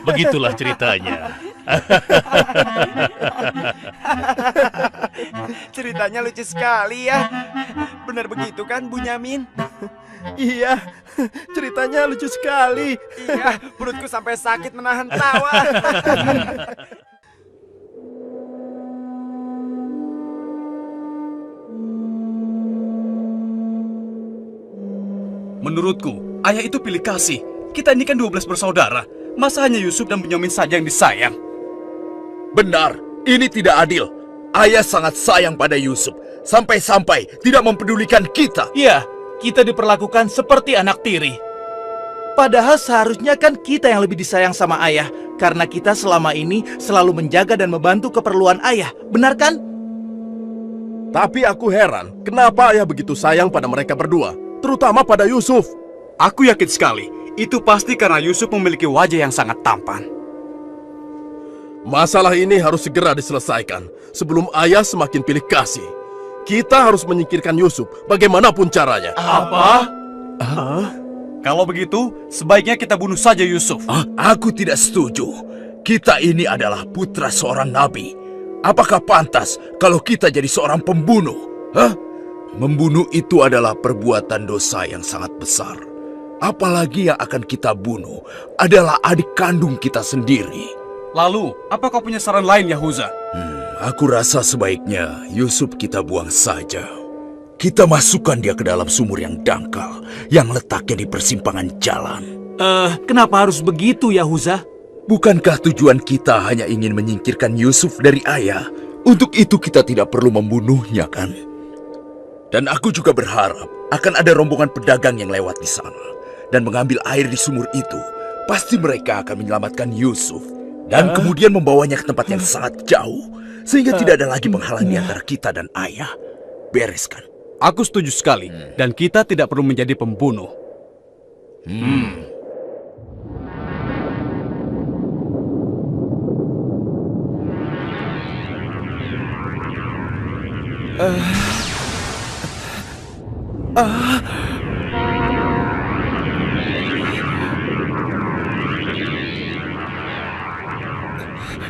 Begitulah ceritanya. Ceritanya lucu sekali ya. Benar begitu kan, Bunyamin? Iya, ceritanya lucu sekali. Iya, perutku sampai sakit menahan tawa. Menurutku, ayah itu pilih kasih. Kita ini kan 12 bersaudara. Masa hanya Yusuf dan Benyamin saja yang disayang? Benar, ini tidak adil. Ayah sangat sayang pada Yusuf, sampai-sampai tidak mempedulikan kita. Iya, kita diperlakukan seperti anak tiri. Padahal seharusnya kan kita yang lebih disayang sama ayah, karena kita selama ini selalu menjaga dan membantu keperluan ayah. Benar kan? Tapi aku heran, kenapa ayah begitu sayang pada mereka berdua, terutama pada Yusuf. Aku yakin sekali, itu pasti karena Yusuf memiliki wajah yang sangat tampan. Masalah ini harus segera diselesaikan sebelum ayah semakin pilih kasih. Kita harus menyingkirkan Yusuf bagaimanapun caranya. Apa? Kalau begitu, sebaiknya kita bunuh saja Yusuf. Aku tidak setuju. Kita ini adalah putra seorang nabi. Apakah pantas kalau kita jadi seorang pembunuh? Membunuh itu adalah perbuatan dosa yang sangat besar. Apalagi yang akan kita bunuh adalah adik kandung kita sendiri. Lalu, apa kau punya saran lain, Yahuza? Aku rasa sebaiknya Yusuf kita buang saja. Kita masukkan dia ke dalam sumur yang dangkal, yang letaknya di persimpangan jalan. Kenapa harus begitu, Yahuza? Bukankah tujuan kita hanya ingin menyingkirkan Yusuf dari ayah? Untuk itu kita tidak perlu membunuhnya, kan? Dan aku juga berharap akan ada rombongan pedagang yang lewat di sana dan mengambil air di sumur itu. Pasti mereka akan menyelamatkan Yusuf dan kemudian membawanya ke tempat yang sangat jauh, sehingga tidak ada lagi penghalang di antara kita dan ayah. Beres kan? Aku setuju sekali, dan kita tidak perlu menjadi pembunuh.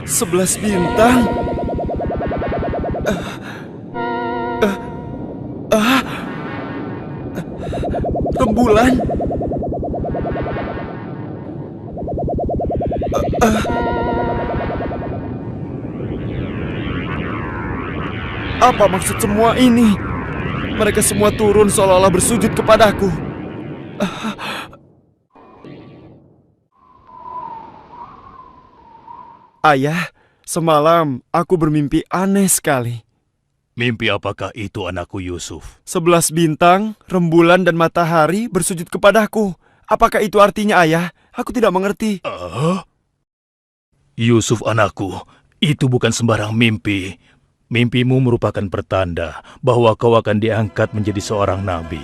Sebelas bintang. Rembulan. Apa maksud semua ini? Mereka semua turun seolah-olah bersujud kepadaku. Ayah, semalam aku bermimpi aneh sekali. Mimpi apakah itu, anakku Yusuf? 11 bintang, rembulan dan matahari bersujud kepadaku. Apakah itu artinya, ayah? Aku tidak mengerti. Yusuf anakku, itu bukan sembarang mimpi. Mimpimu merupakan pertanda bahwa kau akan diangkat menjadi seorang nabi.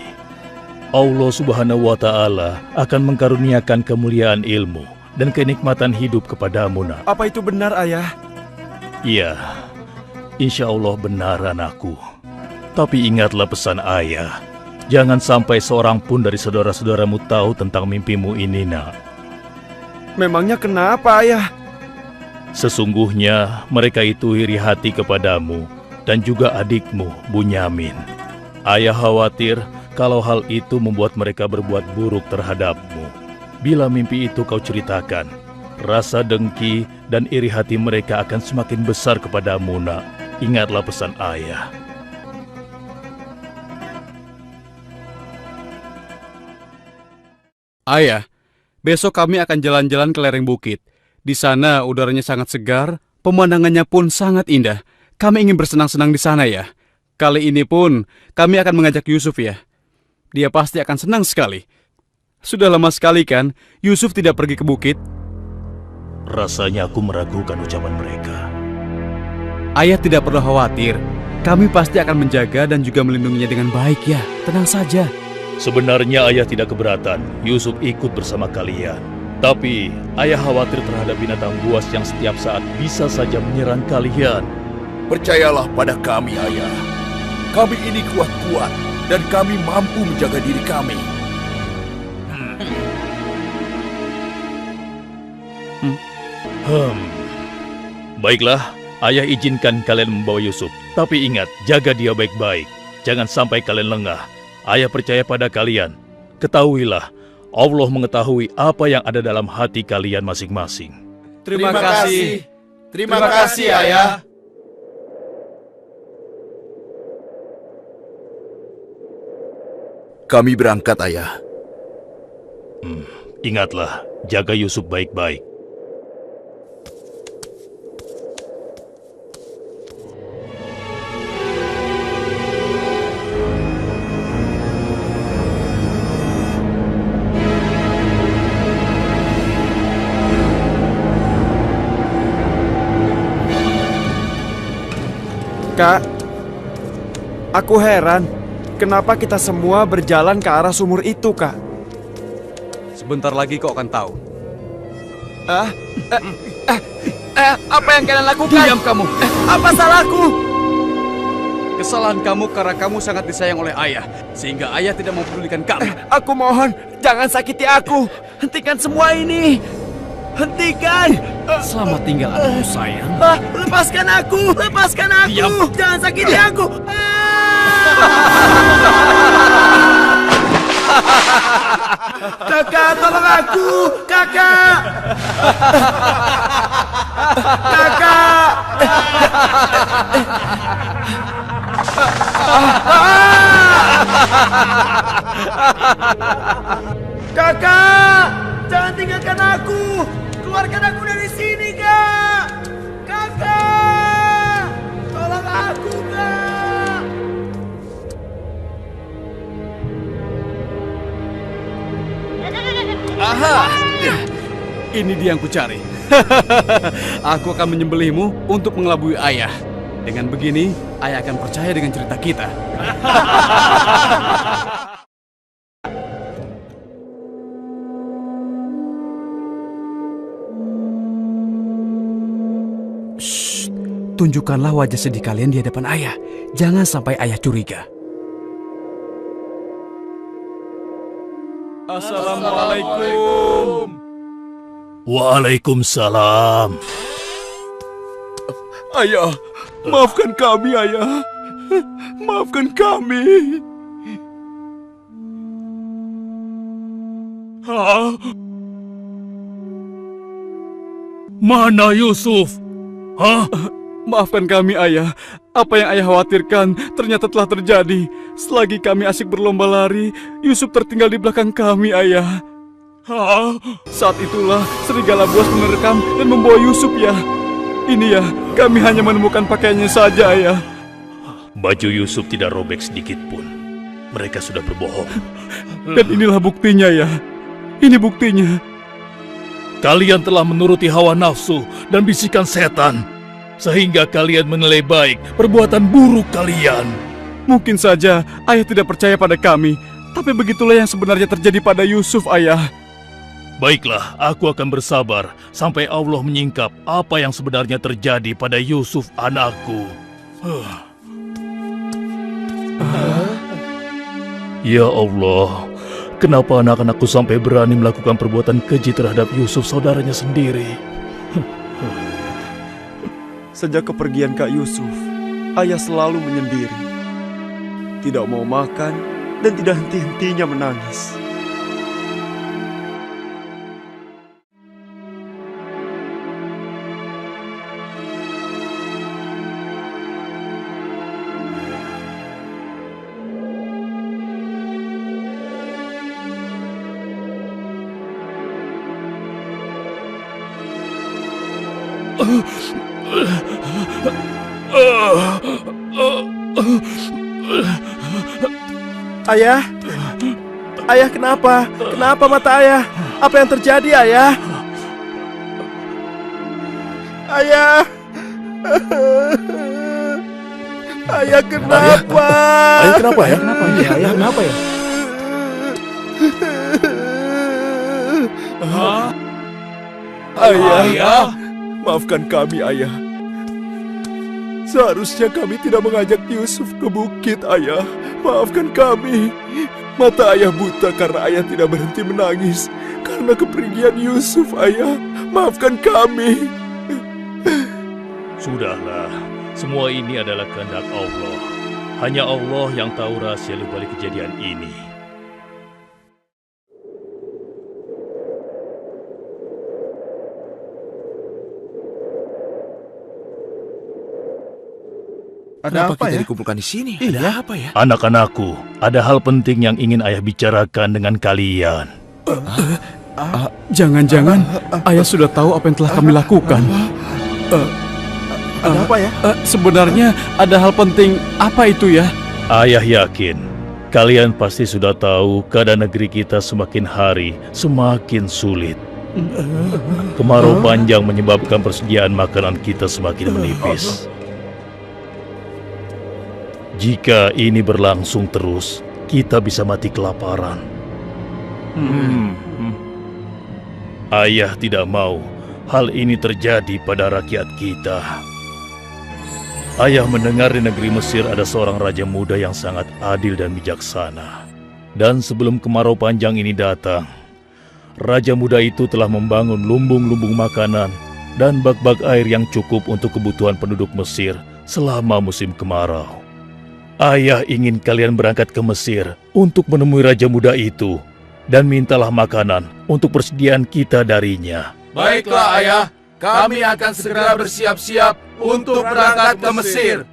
Allah Subhanahu wa Ta'ala akan mengkaruniakan kemuliaan ilmu dan kenikmatan hidup kepadamu, nak. Apa itu benar, ayah? Iya, insya Allah benar, anakku. Tapi ingatlah pesan ayah. Jangan sampai seorang pun dari saudara-saudaramu tahu tentang mimpimu ini, nak. Memangnya kenapa, ayah? Sesungguhnya mereka itu iri hati kepadamu dan juga adikmu, Bunyamin. Ayah khawatir kalau hal itu membuat mereka berbuat buruk terhadapmu. Bila mimpi itu kau ceritakan, rasa dengki dan iri hati mereka akan semakin besar kepadamu, nak. Ingatlah pesan ayah. Ayah, besok kami akan jalan-jalan ke lereng bukit. Di sana udaranya sangat segar, pemandangannya pun sangat indah. Kami ingin bersenang-senang di sana, ya. Kali ini pun kami akan mengajak Yusuf, ya. Dia pasti akan senang sekali. Sudah lama sekali kan Yusuf tidak pergi ke bukit. Rasanya aku meragukan ucapan mereka. Ayah tidak perlu khawatir. Kami pasti akan menjaga dan juga melindunginya dengan baik, ya. Tenang saja. Sebenarnya ayah tidak keberatan Yusuf ikut bersama kalian. Tapi ayah khawatir terhadap binatang buas yang setiap saat bisa saja menyerang kalian. Percayalah pada kami, ayah. Kami ini kuat-kuat dan kami mampu menjaga diri kami. Baiklah, ayah izinkan kalian membawa Yusuf. Tapi ingat, jaga dia baik-baik. Jangan sampai kalian lengah. Ayah percaya pada kalian. Ketahuilah, Allah mengetahui apa yang ada dalam hati kalian masing-masing. Terima kasih. Terima kasih, Ayah. Kami berangkat, Ayah. Ingatlah, jaga Yusuf baik-baik. Kak, aku heran, kenapa kita semua berjalan ke arah sumur itu, Kak? Sebentar lagi kau akan tahu. Apa yang kalian lakukan? Diam kamu! Apa salahku? Kesalahan kamu karena kamu sangat disayang oleh ayah, sehingga ayah tidak mempedulikan kamu. Aku mohon, jangan sakiti aku. Hentikan semua ini. Hentikan! Selamat tinggal anakku sayang. Lepaskan aku! Lepaskan aku! Diam. Jangan sakiti aku! Kakak, tolong aku! Kakak! Kakak! Kakak! Jangan tinggalkan aku! Keluarkan aku dari sini, Kak! Kakak! Tolong aku, Kak! Aha! Ini dia yang kucari. Aku akan menyembelihmu untuk mengelabui ayah. Dengan begini, ayah akan percaya dengan cerita kita. Shh, tunjukkanlah wajah sedih kalian di hadapan ayah. Jangan sampai ayah curiga. Assalamualaikum. Waalaikumsalam. Ayah, maafkan kami, Ayah. Maafkan kami. Mana Yusuf? Maafkan kami, ayah. Apa yang ayah khawatirkan ternyata telah terjadi. Selagi kami asik berlomba lari, Yusuf tertinggal di belakang kami, ayah. Saat itulah serigala buas menerkam dan membawa Yusuf, ya. Ini ya, kami hanya menemukan pakaiannya saja, ayah. Baju Yusuf tidak robek sedikit pun. Mereka sudah berbohong. Dan inilah buktinya, ya. Ini buktinya. Kalian telah menuruti hawa nafsu dan bisikan setan, sehingga kalian menilai baik perbuatan buruk kalian. Mungkin saja ayah tidak percaya pada kami, tapi begitulah yang sebenarnya terjadi pada Yusuf, ayah. Baiklah, aku akan bersabar sampai Allah menyingkap apa yang sebenarnya terjadi pada Yusuf anakku. Ya Allah, kenapa anak-anakku sampai berani melakukan perbuatan keji terhadap Yusuf saudaranya sendiri? Sejak kepergian Kak Yusuf, ayah selalu menyendiri. Tidak mau makan dan tidak henti-hentinya menangis. Ayah? Ayah kenapa? Kenapa mata ayah? Apa yang terjadi, ayah? Ayah! Ayah kenapa? Ayah kenapa ya? Ayah kenapa ya? Ayah, maafkan kami, ayah. Seharusnya kami tidak mengajak Yusuf ke bukit, ayah. Maafkan kami. Mata ayah buta karena ayah tidak berhenti menangis karena kepergian Yusuf, ayah. Maafkan kami. Sudahlah, semua ini adalah kehendak Allah. Hanya Allah yang tahu rahasia di balik kejadian ini. Ada Kenapa apa kita ya? dikumpulkan di sini? Ada apa ya? Anak-anakku, ada hal penting yang ingin ayah bicarakan dengan kalian. Jangan-jangan ayah sudah tahu apa yang telah kami lakukan. Ada apa ya? Sebenarnya ada hal penting apa itu ya? Ayah yakin, kalian pasti sudah tahu keadaan negeri kita semakin hari semakin sulit. Kemarau panjang menyebabkan persediaan makanan kita semakin menipis. Jika ini berlangsung terus, kita bisa mati kelaparan. Ayah tidak mau hal ini terjadi pada rakyat kita. Ayah mendengar di negeri Mesir ada seorang raja muda yang sangat adil dan bijaksana. Dan sebelum kemarau panjang ini datang, raja muda itu telah membangun lumbung-lumbung makanan dan bak-bak air yang cukup untuk kebutuhan penduduk Mesir selama musim kemarau. Ayah ingin kalian berangkat ke Mesir untuk menemui raja muda itu dan mintalah makanan untuk persediaan kita darinya. Baiklah ayah, kami akan segera bersiap-siap untuk berangkat ke Mesir.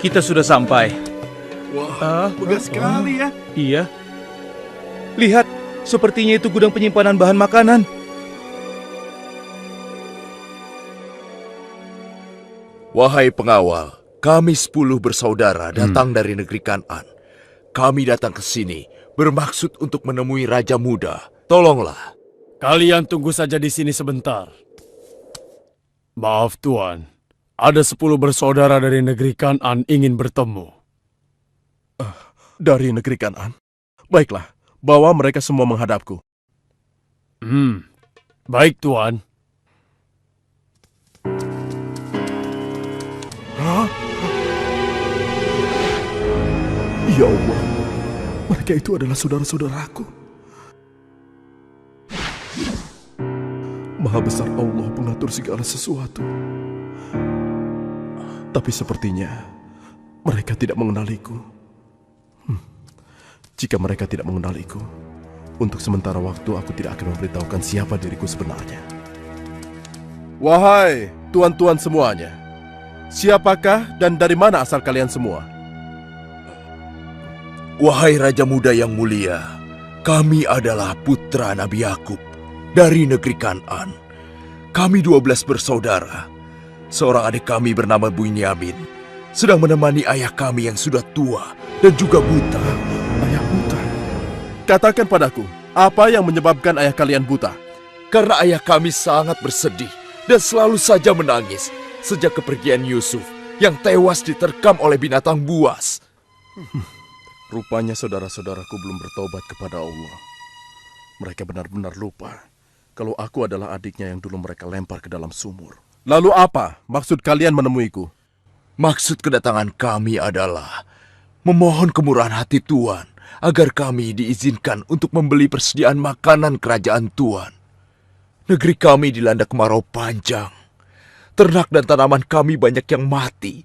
Kita sudah sampai. Wah, megah sekali ya. Iya. Lihat, sepertinya itu gudang penyimpanan bahan makanan. Wahai pengawal, kami 10 bersaudara datang dari negeri Kan'an. Kami datang ke sini bermaksud untuk menemui Raja Muda. Tolonglah. Kalian tunggu saja di sini sebentar. Maaf Tuan, ada 10 bersaudara dari negeri Kan'an ingin bertemu. Dari negeri Kan'an. Baiklah, bawa mereka semua menghadapku. Baik Tuan. Ya Allah, mereka itu adalah saudara-saudaraku. Maha besar Allah pengatur segala sesuatu. Tapi sepertinya mereka tidak mengenaliku. Jika mereka tidak mengenaliku, untuk sementara waktu aku tidak akan memberitahukan siapa diriku sebenarnya. Wahai tuan-tuan semuanya, siapakah dan dari mana asal kalian semua? Wahai Raja Muda yang mulia, kami adalah putra Nabi Yakub dari negeri Kan'an. Kami 12 bersaudara. Seorang adik kami bernama Bunyamin sedang menemani ayah kami yang sudah tua dan juga buta. Ayah buta. Katakan padaku, apa yang menyebabkan ayah kalian buta? Karena ayah kami sangat bersedih dan selalu saja menangis sejak kepergian Yusuf yang tewas diterkam oleh binatang buas. Rupanya saudara-saudaraku belum bertobat kepada Allah. Mereka benar-benar lupa kalau aku adalah adiknya yang dulu mereka lempar ke dalam sumur. Lalu apa maksud kalian menemuiku? Maksud kedatangan kami adalah memohon kemurahan hati Tuan agar kami diizinkan untuk membeli persediaan makanan kerajaan Tuan. Negeri kami dilanda kemarau panjang. Ternak dan tanaman kami banyak yang mati.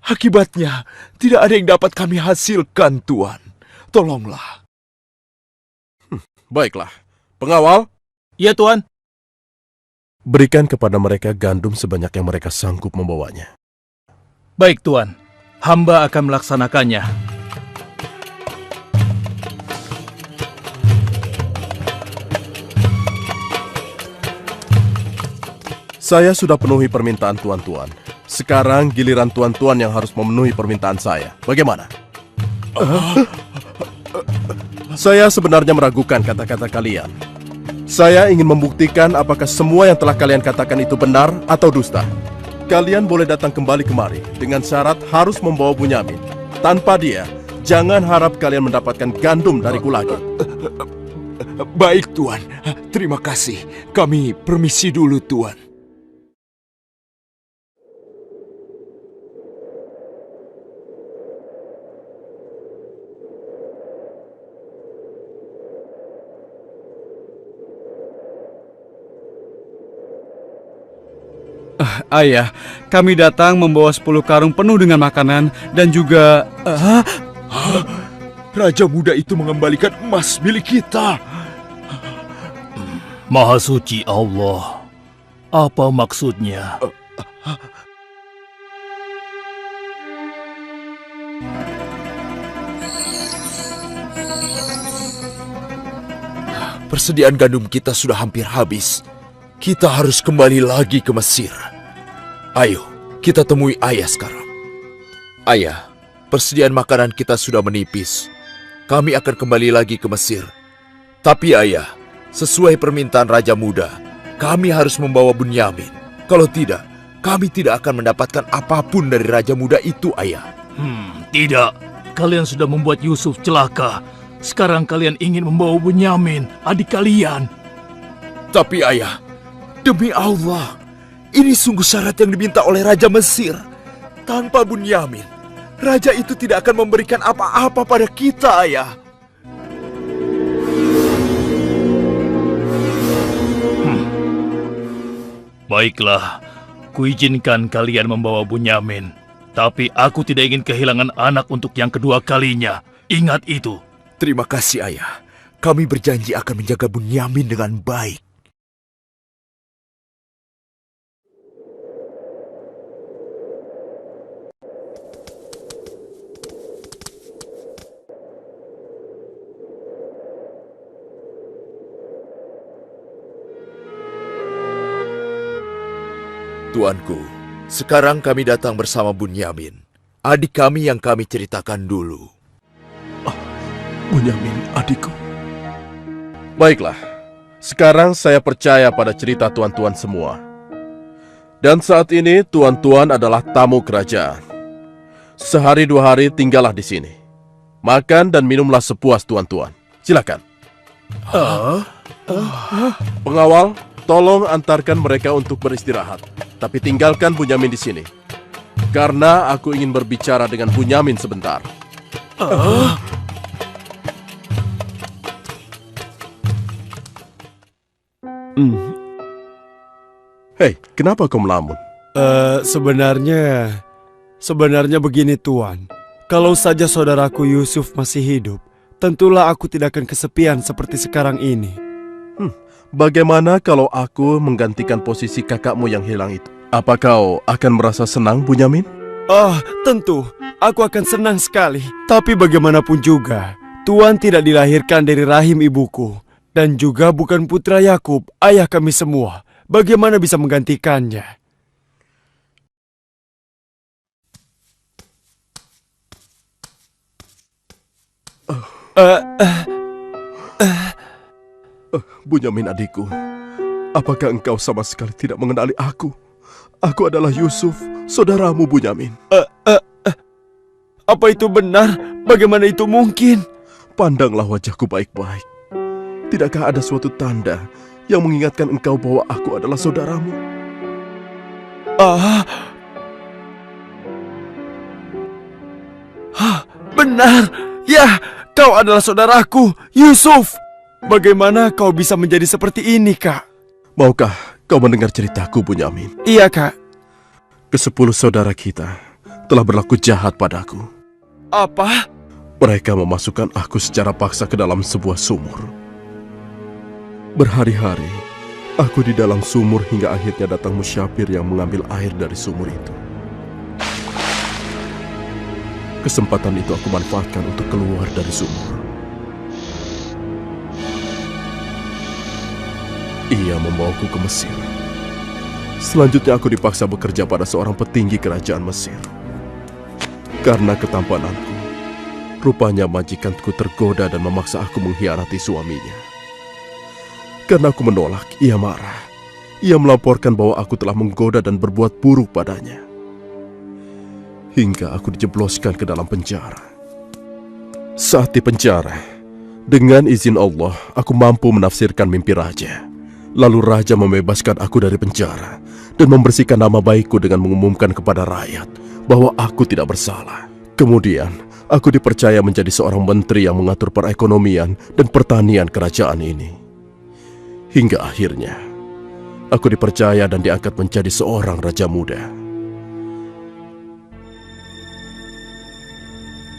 Akibatnya, tidak ada yang dapat kami hasilkan, Tuan. Tolonglah. Baiklah, pengawal, Iya, Tuan. berikan kepada mereka gandum sebanyak yang mereka sanggup membawanya. Baik, Tuan. Hamba akan melaksanakannya. Saya sudah penuhi permintaan tuan-tuan. Sekarang giliran tuan-tuan yang harus memenuhi permintaan saya. Bagaimana? Saya sebenarnya meragukan kata-kata kalian. Saya ingin membuktikan apakah semua yang telah kalian katakan itu benar atau dusta. Kalian boleh datang kembali kemari dengan syarat harus membawa Bunyamin. Tanpa dia, jangan harap kalian mendapatkan gandum dariku lagi. Baik, Tuan. Terima kasih. Kami permisi dulu, Tuan. Ayah, kami datang membawa 10 karung penuh dengan makanan dan juga... Raja muda itu mengembalikan emas milik kita. Maha suci Allah. Apa maksudnya? Persediaan gandum kita sudah hampir habis. Kita harus kembali lagi ke Mesir. Ayo, kita temui ayah sekarang. Ayah, persediaan makanan kita sudah menipis. Kami akan kembali lagi ke Mesir. Tapi ayah, sesuai permintaan Raja Muda, kami harus membawa Bunyamin. Kalau tidak, kami tidak akan mendapatkan apapun dari Raja Muda itu, ayah. Tidak. Kalian sudah membuat Yusuf celaka. Sekarang kalian ingin membawa Bunyamin, adik kalian. Tapi ayah, demi Allah, ini sungguh syarat yang diminta oleh Raja Mesir. Tanpa Bunyamin, Raja itu tidak akan memberikan apa-apa pada kita, ayah. Baiklah, kuizinkan kalian membawa Bunyamin. Tapi aku tidak ingin kehilangan anak untuk yang kedua kalinya. Ingat itu. Terima kasih, ayah. Kami berjanji akan menjaga Bunyamin dengan baik. Tuanku, sekarang kami datang bersama Bunyamin, adik kami yang kami ceritakan dulu. Bunyamin, adikku. Baiklah, sekarang saya percaya pada cerita tuan-tuan semua. Dan saat ini tuan-tuan adalah tamu kerajaan. Sehari 2 hari tinggallah di sini. Makan dan minumlah sepuas tuan-tuan. Silakan. Pengawal, tolong antarkan mereka untuk beristirahat. Tapi tinggalkan Bunyamin di sini. Karena aku ingin berbicara dengan Bunyamin sebentar. Hei, kenapa kau melamun? Sebenarnya begini, Tuan. Kalau saja saudaraku Yusuf masih hidup, tentulah aku tidak akan kesepian seperti sekarang ini. Bagaimana kalau aku menggantikan posisi kakakmu yang hilang itu? Apa kau akan merasa senang, Bunyamin? Tentu. Aku akan senang sekali. Tapi bagaimanapun juga, Tuan tidak dilahirkan dari rahim ibuku. Dan juga bukan putra Yakub, ayah kami semua. Bagaimana bisa menggantikannya? Bunyamin adikku, apakah engkau sama sekali tidak mengenali aku? Aku adalah Yusuf, saudaramu Bunyamin. Apa itu benar? Bagaimana itu mungkin? Pandanglah wajahku baik-baik. Tidakkah ada suatu tanda yang mengingatkan engkau bahwa aku adalah saudaramu? Benar! Ya, kau adalah saudaraku, Yusuf! Bagaimana kau bisa menjadi seperti ini, Kak? Maukah kau mendengar ceritaku, Bunyamin? Iya, Kak. Ke-10 saudara kita telah berlaku jahat padaku. Apa? Mereka memasukkan aku secara paksa ke dalam sebuah sumur. Berhari-hari, aku di dalam sumur hingga akhirnya datang musyafir yang mengambil air dari sumur itu. Kesempatan itu aku manfaatkan untuk keluar dari sumur. Ia membawaku ke Mesir. Selanjutnya aku dipaksa bekerja pada seorang petinggi kerajaan Mesir. Karena ketampananku, rupanya majikanku tergoda dan memaksa aku mengkhianati suaminya. Karena aku menolak, ia marah. Ia melaporkan bahwa aku telah menggoda dan berbuat buruk padanya. Hingga aku dijebloskan ke dalam penjara. Saat di penjara, Dengan izin Allah, aku mampu menafsirkan mimpi raja. Lalu raja membebaskan aku dari penjara dan membersihkan nama baikku dengan mengumumkan kepada rakyat bahwa aku tidak bersalah. Kemudian, aku dipercaya menjadi seorang menteri yang mengatur perekonomian dan pertanian kerajaan ini. Hingga akhirnya, aku dipercaya dan diangkat menjadi seorang raja muda.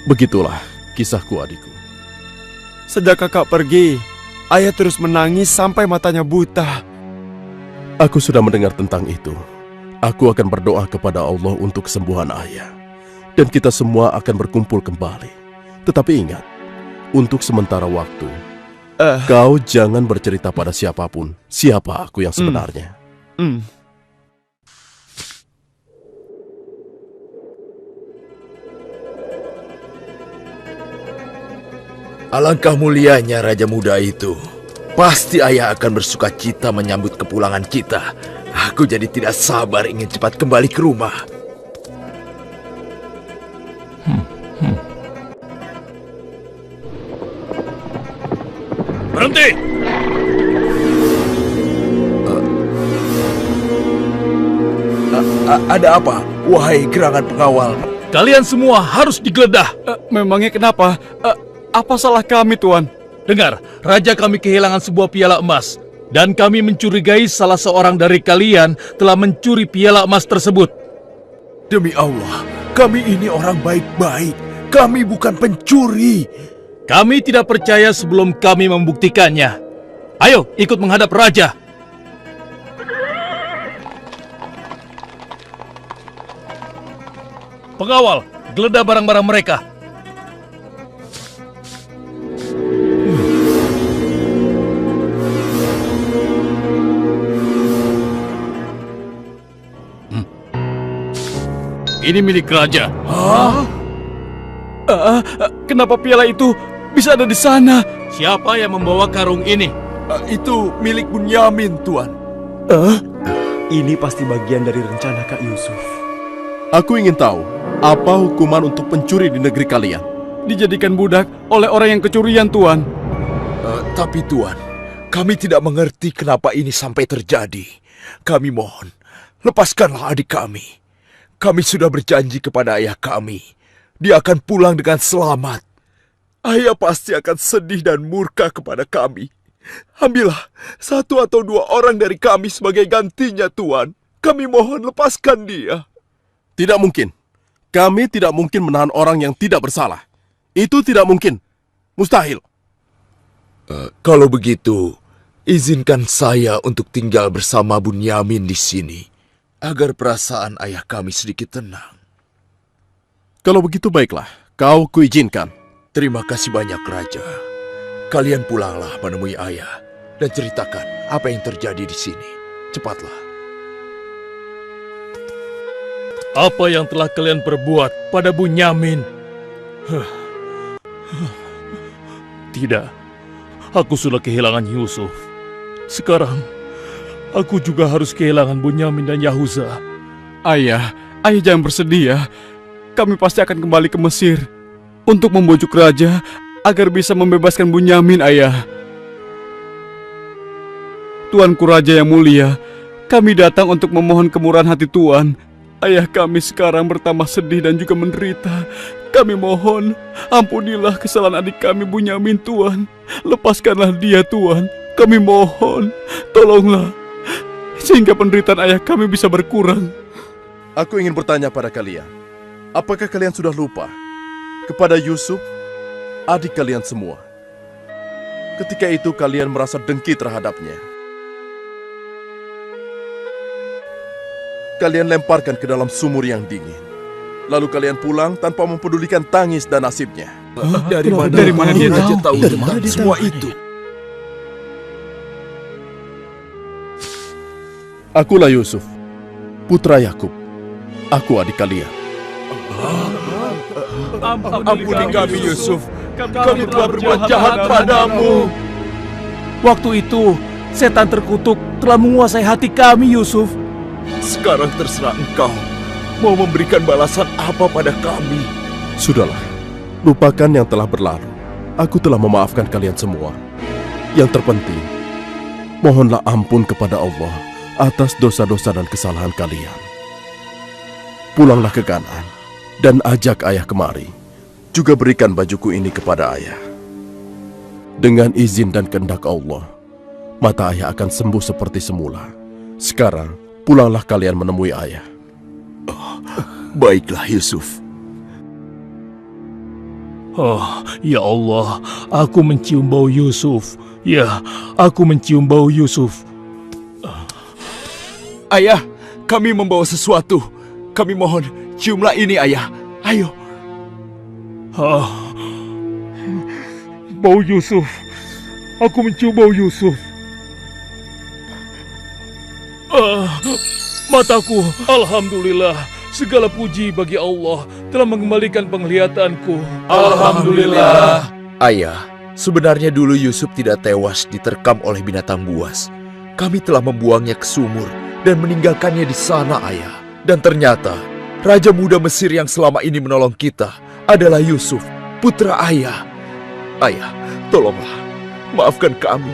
Begitulah kisahku, adikku. Sejak kakak pergi, ayah terus menangis sampai matanya buta. Aku sudah mendengar tentang itu. Aku akan berdoa kepada Allah untuk kesembuhan ayah. Dan kita semua akan berkumpul kembali. Tetapi ingat, untuk sementara waktu, kau jangan bercerita pada siapapun siapa aku yang sebenarnya. Alangkah mulianya Raja Muda itu. Pasti ayah akan bersuka cita menyambut kepulangan kita. Aku jadi tidak sabar ingin cepat kembali ke rumah. Berhenti! Ada apa, wahai gerangan pengawal? Kalian semua harus digeledah. Memangnya kenapa? Apa salah kami, Tuan? Dengar, raja kami kehilangan sebuah piala emas. Dan kami mencurigai salah seorang dari kalian telah mencuri piala emas tersebut. Demi Allah, kami ini orang baik-baik. Kami bukan pencuri. Kami tidak percaya sebelum kami membuktikannya. Ayo, ikut menghadap raja. Pengawal, geledah barang-barang mereka. Ini milik raja. Kenapa piala itu bisa ada di sana? Siapa yang membawa karung ini? Itu milik Bunyamin, Tuan. Ini pasti bagian dari rencana Kak Yusuf. Aku ingin tahu, apa hukuman untuk pencuri di negeri kalian? Dijadikan budak oleh orang yang kecurian, Tuan. Tapi Tuan, kami tidak mengerti kenapa ini sampai terjadi. Kami mohon, lepaskanlah adik kami. Kami sudah berjanji kepada ayah kami. Dia akan pulang dengan selamat. Ayah pasti akan sedih dan murka kepada kami. Ambillah 1 atau 2 orang dari kami sebagai gantinya, Tuan. Kami mohon lepaskan dia. Tidak mungkin. Kami tidak mungkin menahan orang yang tidak bersalah. Itu tidak mungkin. Mustahil. Kalau begitu, izinkan saya untuk tinggal bersama Bunyamin di sini, agar perasaan ayah kami sedikit tenang. Kalau begitu baiklah, kau kuizinkan. Terima kasih banyak, Raja. Kalian pulanglah menemui ayah dan ceritakan apa yang terjadi di sini. Cepatlah. Apa yang telah kalian perbuat pada Bunyamin? Tidak, aku sudah kehilangan Yusuf. Sekarang, aku juga harus kehilangan Bunyamin dan Yahuza. Ayah jangan bersedih ya. Kami pasti akan kembali ke Mesir untuk membujuk raja agar bisa membebaskan Bunyamin, ayah. Tuanku Raja yang mulia, kami datang untuk memohon kemurahan hati Tuan. Ayah kami sekarang bertambah sedih dan juga menderita. Kami mohon, ampunilah kesalahan adik kami Bunyamin, Tuan. Lepaskanlah dia, Tuan. Kami mohon, tolonglah, sehingga penderitaan ayah kami bisa berkurang. Aku ingin bertanya pada kalian, apakah kalian sudah lupa kepada Yusuf, adik kalian semua? Ketika itu kalian merasa dengki terhadapnya. Kalian lemparkan ke dalam sumur yang dingin. Lalu kalian pulang tanpa mempedulikan tangis dan nasibnya. Dari mana dia tahu tentang semua itu? Akulah Yusuf, putra Yakub. Aku adik kalian. Ampuni kami, Yusuf. Kami telah berbuat jahat padamu. Waktu itu, setan terkutuk telah menguasai hati kami, Yusuf. Sekarang terserah engkau mau memberikan balasan apa pada kami. Sudahlah, lupakan yang telah berlalu. aku telah memaafkan kalian semua. Yang terpenting, mohonlah ampun kepada Allah atas dosa-dosa dan kesalahan kalian. Pulanglah ke Kanaan dan ajak ayah kemari. Juga berikan bajuku ini kepada ayah. Dengan izin dan kehendak Allah, mata ayah akan sembuh seperti semula. Sekarang, pulanglah kalian menemui ayah. Baiklah Yusuf. Oh, ya Allah, aku mencium bau Yusuf. Ya, aku mencium bau Yusuf. Ayah, kami membawa sesuatu. Kami mohon, ciumlah ini ayah. Ayo. Bau Yusuf. Aku mencium bau Yusuf. Mataku, alhamdulillah. Segala puji bagi Allah telah mengembalikan penglihatanku. Alhamdulillah. Ayah, sebenarnya dulu Yusuf tidak tewas diterkam oleh binatang buas. Kami telah membuangnya ke sumur dan meninggalkannya di sana, ayah. Dan ternyata, Raja Muda Mesir yang selama ini menolong kita adalah Yusuf, putra ayah. Ayah, tolonglah, maafkan kami.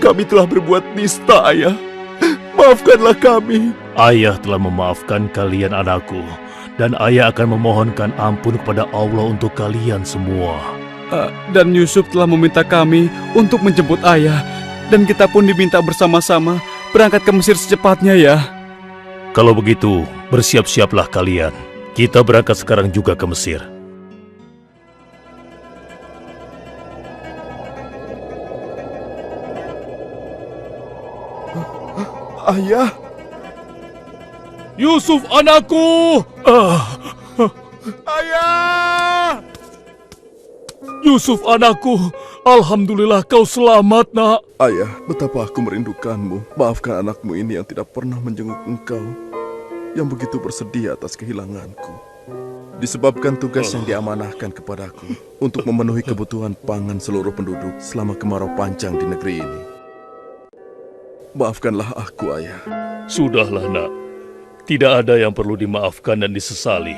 Kami telah berbuat nista, ayah. Maafkanlah kami. Ayah telah memaafkan kalian anakku, dan ayah akan memohonkan ampun kepada Allah untuk kalian semua. Dan Yusuf telah meminta kami untuk menjemput ayah, dan kita pun diminta bersama-sama berangkat ke Mesir secepatnya ya. Kalau begitu, bersiap-siaplah kalian. Kita berangkat sekarang juga ke Mesir. Ayah! Yusuf anakku! Ayah! Yusuf anakku! Alhamdulillah kau selamat, nak. Ayah, betapa aku merindukanmu. Maafkan anakmu ini yang tidak pernah menjenguk engkau, yang begitu bersedih atas kehilanganku. Disebabkan tugas yang diamanahkan kepadaku untuk memenuhi kebutuhan pangan seluruh penduduk selama kemarau panjang di negeri ini. Maafkanlah aku, ayah. Sudahlah, nak. Tidak ada yang perlu dimaafkan dan disesali.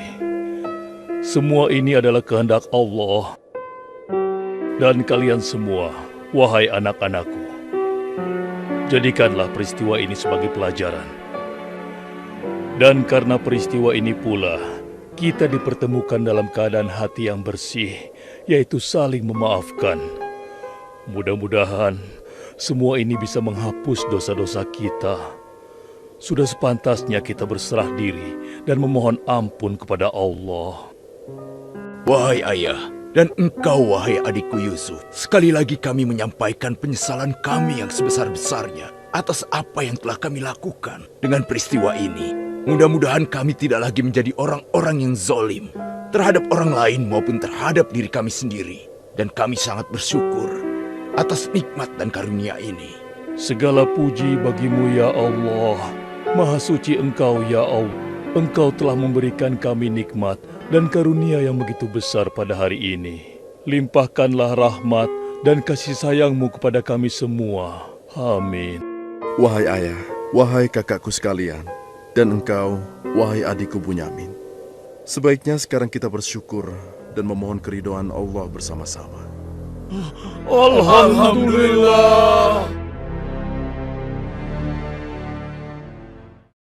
Semua ini adalah kehendak Allah. Dan kalian semua, wahai anak-anakku, jadikanlah peristiwa ini sebagai pelajaran. Dan karena peristiwa ini pula, kita dipertemukan dalam keadaan hati yang bersih, yaitu saling memaafkan. Mudah-mudahan semua ini bisa menghapus dosa-dosa kita. Sudah sepantasnya kita berserah diri dan memohon ampun kepada Allah. Wahai ayah, dan engkau wahai adikku Yusuf, sekali lagi kami menyampaikan penyesalan kami yang sebesar-besarnya atas apa yang telah kami lakukan dengan peristiwa ini. Mudah-mudahan kami tidak lagi menjadi orang-orang yang zalim terhadap orang lain maupun terhadap diri kami sendiri. Dan kami sangat bersyukur atas nikmat dan karunia ini. Segala puji bagimu ya Allah. Maha suci Engkau ya Allah. Engkau telah memberikan kami nikmat dan karunia yang begitu besar pada hari ini. Limpahkanlah rahmat dan kasih sayang-Mu kepada kami semua. Amin. Wahai ayah, wahai kakakku sekalian, dan engkau, wahai adikku Bunyamin. Sebaiknya sekarang kita bersyukur dan memohon keridhaan Allah bersama-sama. Alhamdulillah.